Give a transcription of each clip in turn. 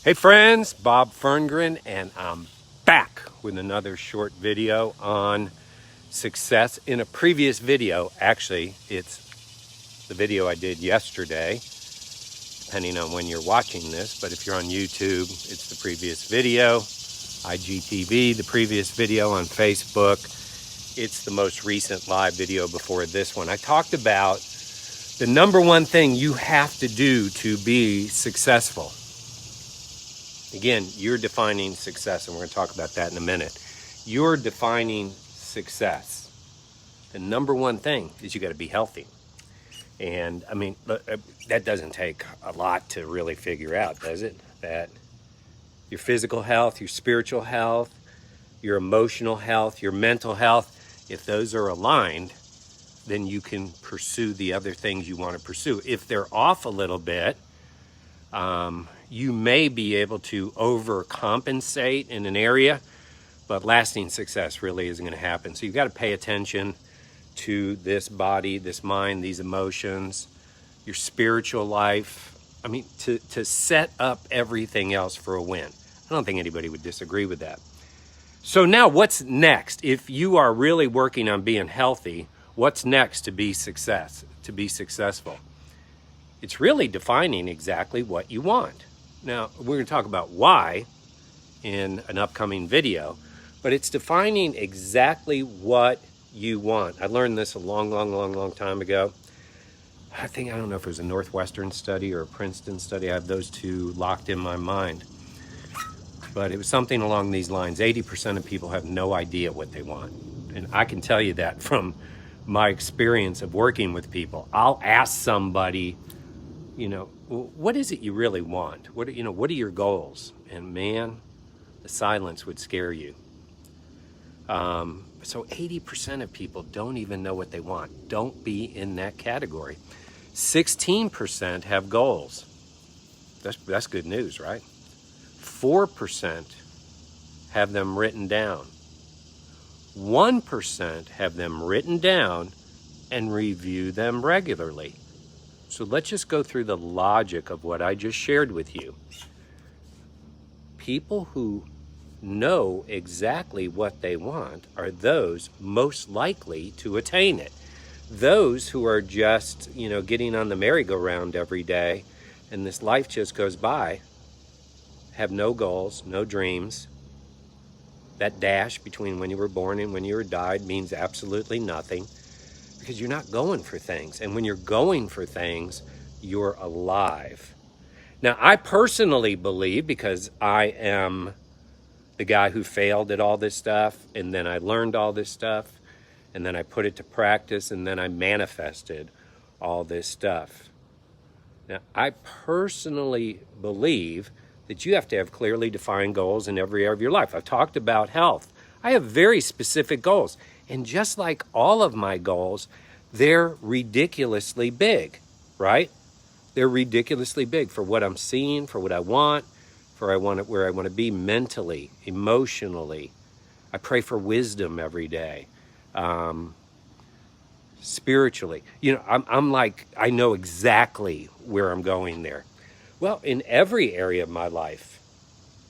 Hey friends, Bob Ferngren, and I'm back with another short video on success. In a previous video, actually, it's the video I did yesterday, depending on when you're watching this, but if you're on YouTube, it's the previous video. IGTV, the previous video on Facebook. It's the most recent live video before this one. I talked about the number one thing you have to do to be successful. Again, you're defining success, and we're going to talk about that in a minute. You're defining success. The number one thing is you got to be healthy. And I mean, that doesn't take a lot to really figure out, does it? That your physical health, your spiritual health, your emotional health, your mental health, if those are aligned, then you can pursue the other things you want to pursue. If they're off a little bit, you may be able to overcompensate in an area, but lasting success really isn't going to happen. So you've got to pay attention to this body, this mind, these emotions, your spiritual life. I mean, to set up everything else for a win. I don't think anybody would disagree with that. So now what's next? If you are really working on being healthy, what's next to be successful? It's really defining exactly what you want. Now, we're going to talk about why in an upcoming video, but it's defining exactly what you want. I learned this a long time ago. I don't know if it was a Northwestern study or a Princeton study. I have those two locked in my mind. But it was something along these lines. 80% of people have no idea what they want. And I can tell you that from my experience of working with people. I'll ask somebody, what is it you really want? What are your goals? And man, the silence would scare you. So 80% of people don't even know what they want. Don't be in that category. 16% have goals. That's good news, right? 4% have them written down. 1% have them written down and review them regularly. So let's just go through the logic of what I just shared with you. People who know exactly what they want are those most likely to attain it. Those who are just, getting on the merry-go-round every day and this life just goes by, have no goals, no dreams. That dash between when you were born and when you were died means absolutely nothing. Because you're not going for things. And when you're going for things, you're alive. Now, I personally believe, because I am the guy who failed at all this stuff, and then I learned all this stuff, and then I put it to practice, and then I manifested all this stuff. Now, I personally believe that you have to have clearly defined goals in every area of your life. I've talked about health. I have very specific goals. And just like all of my goals, they're ridiculously big, right? They're ridiculously big for what I'm seeing, for what I want, where I want to be mentally, emotionally. I pray for wisdom every day. Spiritually. I'm like, I know exactly where I'm going there. Well, in every area of my life,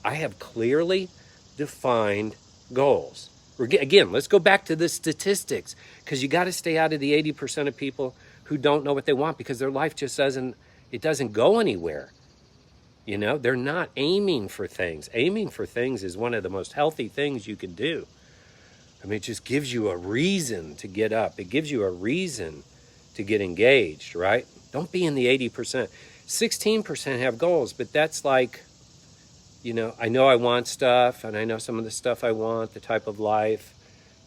I have clearly defined goals. Again, let's go back to the statistics, because you got to stay out of the 80% of people who don't know what they want, because their life just doesn't go anywhere. They're not aiming for things. Aiming for things is one of the most healthy things you can do. I mean, it just gives you a reason to get up. It gives you a reason to get engaged, right? Don't be in the 80%. 16% have goals, but that's like, I know I want stuff, and I know some of the stuff I want, the type of life,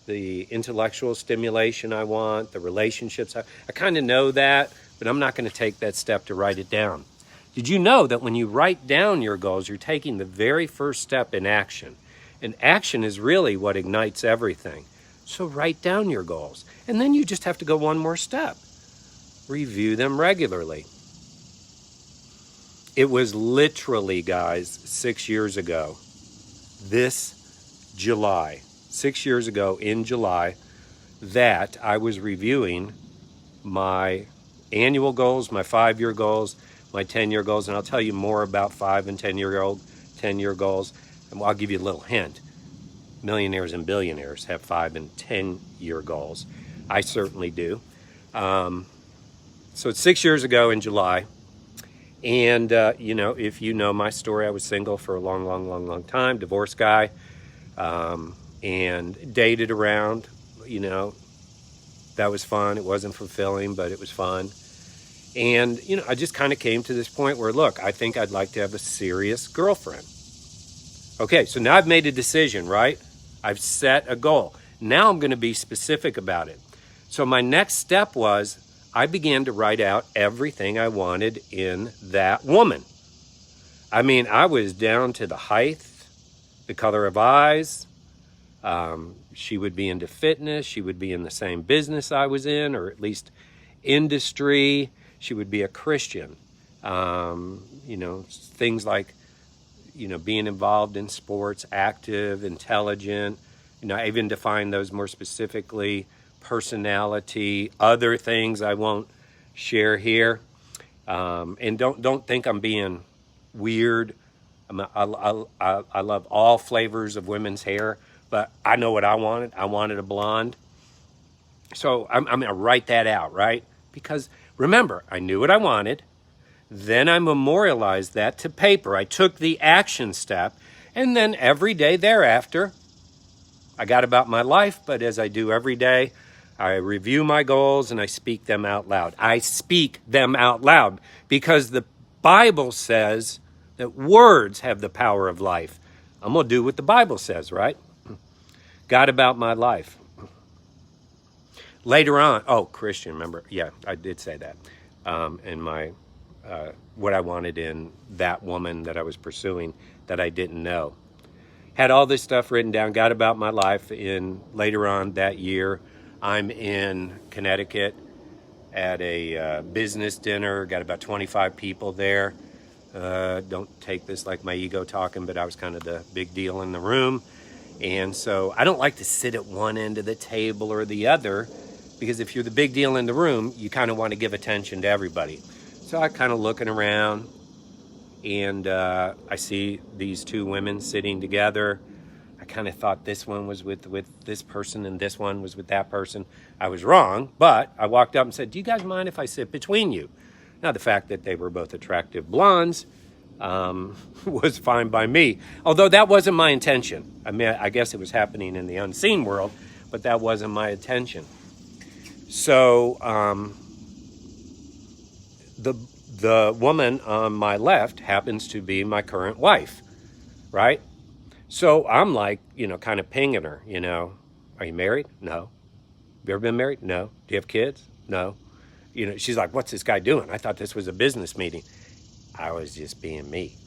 the intellectual stimulation I want, the relationships. I kind of know that, but I'm not going to take that step to write it down. Did you know that when you write down your goals, you're taking the very first step in action? And action is really what ignites everything. So write down your goals. And then you just have to go one more step. Review them regularly. It was literally, guys, 6 years ago, this July, 6 years ago in July, that I was reviewing my annual goals, my 5-year goals, my 10-year goals, and I'll tell you more about 5 and 10-year goals, and I'll give you a little hint. Millionaires and billionaires have 5 and 10-year goals. I certainly do. So it's 6 years ago in July. And, if you know my story, I was single for a long time, divorced guy, and dated around, that was fun. It wasn't fulfilling, but it was fun. And, I just kind of came to this point where, look, I think I'd like to have a serious girlfriend. Okay, so now I've made a decision, right? I've set a goal. Now I'm going to be specific about it. So my next step was I began to write out everything I wanted in that woman. I mean, I was down to the height, the color of eyes. She would be into fitness. She would be in the same business I was in, or at least industry. She would be a Christian. Things like, being involved in sports, active, intelligent. I even defined those more specifically. Personality, other things I won't share here. And don't think I'm being weird. I love all flavors of women's hair, but I know what I wanted. I wanted a blonde. So I'm going to write that out, right? Because remember, I knew what I wanted. Then I memorialized that to paper. I took the action step, and then every day thereafter, I got about my life, but as I do every day, I review my goals and I speak them out loud. I speak them out loud because the Bible says that words have the power of life. I'm going to do what the Bible says, right? Got about my life. Later on, Christian, remember? Yeah, I did say that. In my, what I wanted in that woman that I was pursuing that I didn't know. Had all this stuff written down, got about my life later on that year. I'm in Connecticut at a business dinner, got about 25 people there. Don't take this like my ego talking, but I was kind of the big deal in the room. And so I don't like to sit at one end of the table or the other, because if you're the big deal in the room, you kind of want to give attention to everybody. So I kind of looking around, and I see these two women sitting together. I kind of thought this one was with this person and this one was with that person. I was wrong, but I walked up and said, "Do you guys mind if I sit between you?" Now, the fact that they were both attractive blondes was fine by me, although that wasn't my intention. I mean, I guess it was happening in the unseen world, but that wasn't my intention. So the woman on my left happens to be my current wife, right? So I'm like, kind of pinging her, are you married? No. Have you ever been married? No. Do you have kids? No. She's like, what's this guy doing? I thought this was a business meeting. I was just being me.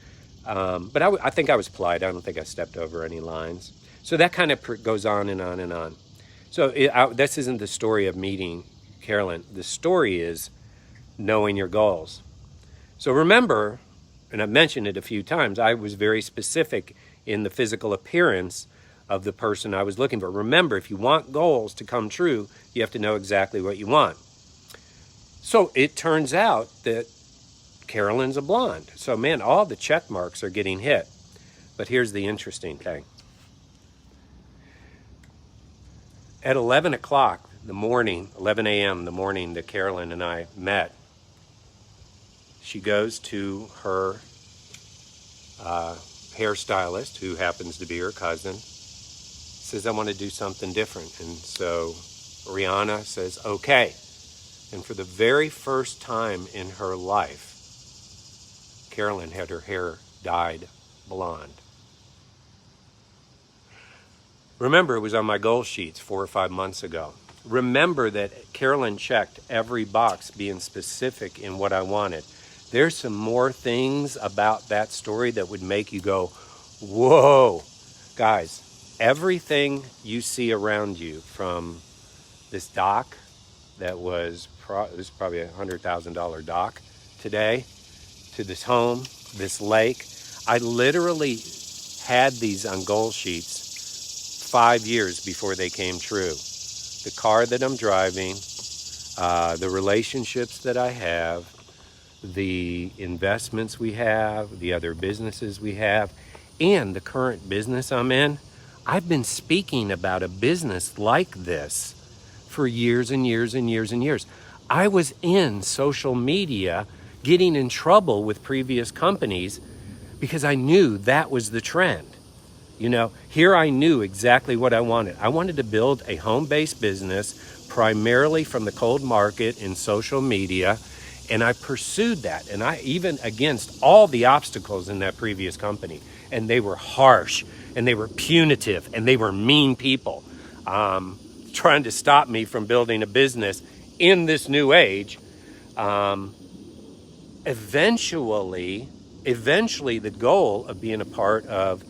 But I think I was polite. I don't think I stepped over any lines. So that kind of goes on and on and on. So this isn't the story of meeting Carolyn. The story is knowing your goals. So remember, and I've mentioned it a few times, I was very specific in the physical appearance of the person I was looking for. Remember, if you want goals to come true, you have to know exactly what you want. So it turns out that Carolyn's a blonde. So man, all the check marks are getting hit. But here's the interesting thing. At 11 o'clock the morning, 11 a.m. the morning that Carolyn and I met, she goes to her hairstylist, who happens to be her cousin, says, I want to do something different. And so Rihanna says, okay. And for the very first time in her life, Carolyn had her hair dyed blonde. Remember, it was on my goal sheets 4 or 5 months ago. Remember that Carolyn checked every box being specific in what I wanted. There's some more things about that story that would make you go, whoa. Guys, everything you see around you, from this dock that was probably a $100,000 dock today, to this home, this lake, I literally had these on goal sheets 5 years before they came true. The car that I'm driving, the relationships that I have, the investments we have, the other businesses we have, and the current business I'm in. I've been speaking about a business like this for years and years and years and years. I was in social media getting in trouble with previous companies because I knew that was the trend. You know, here I knew exactly what I wanted. I wanted to build a home-based business primarily from the cold market in social media, and I pursued that. And I even against all the obstacles in that previous company, and they were harsh, and they were punitive, and they were mean people, trying to stop me from building a business in this new age. Eventually, the goal of being a part of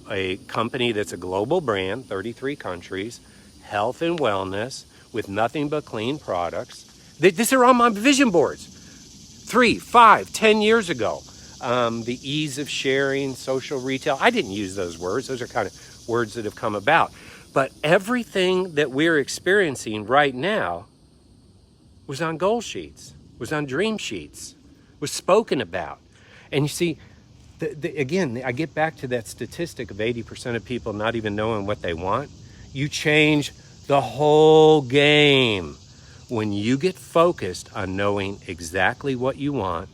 a company that's a global brand, 33 countries, health and wellness, with nothing but clean products. These are on my vision boards 3, 5, 10 years ago. The ease of sharing, social retail. I didn't use those words. Those are kind of words that have come about. But everything that we're experiencing right now was on goal sheets, was on dream sheets, was spoken about. And you see, again, I get back to that statistic of 80% of people not even knowing what they want. You change the whole game when you get focused on knowing exactly what you want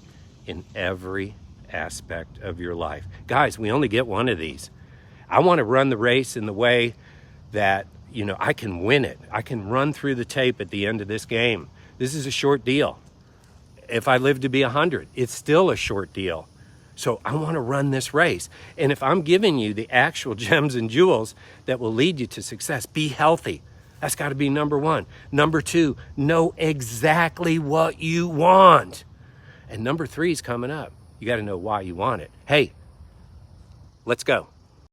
in every aspect of your life. Guys, we only get one of these. I want to run the race in the way that, you know, I can win it. I can run through the tape at the end of this game. This is a short deal. If I live to be 100, it's still a short deal. So I want to run this race. And if I'm giving you the actual gems and jewels that will lead you to success, be healthy. That's got to be number one. Number two, know exactly what you want. And number three is coming up. You got to know why you want it. Hey, let's go.